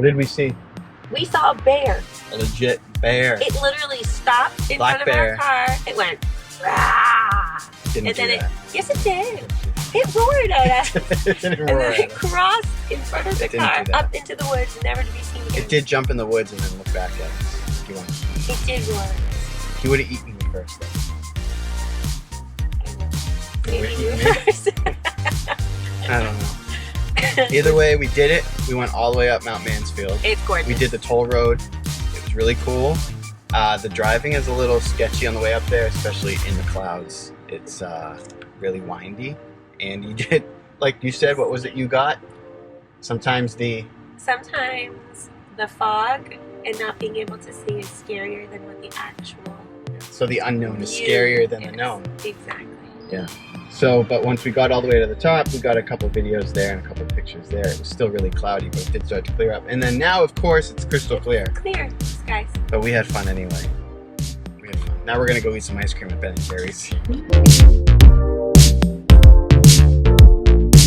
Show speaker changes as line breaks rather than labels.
What did we see?
We saw a bear.
A legit bear.
It literally stopped in
Black
front
bear.
of our car. It went, rah!
Didn't
And
do
then
that.
yes it did. It roared at us.
It didn't
And
roar
then
at
it
us.
crossed in front of the
It didn't
car,
do that.
up into the woods, never to be seen again.
It did jump in the woods and then look back at us. He wanted to eat.
It did roar at us.
He would have eaten me first, though.
Maybe
Would
you
eat me?
first.
I don't know. Either way, we did it. We went all the way up Mount Mansfield.
It's gorgeous.
We did the toll road. It was really cool. The driving is a little sketchy on the way up there, especially in the clouds. It's really windy. And you did, like you said, what was it you got? Sometimes the
fog and not being able to see is scarier than what the actual
So the unknown is
view
scarier than the
is.
known.
Exactly.
Yeah. So, but once we got all the way to the top, we got a couple of videos there and a couple of pictures there. It was still really cloudy, but it did start to clear up. And then now, of course, it's crystal clear.
Clear skies.
But we had fun anyway. We had fun. Now we're gonna go eat some ice cream at Ben & Jerry's.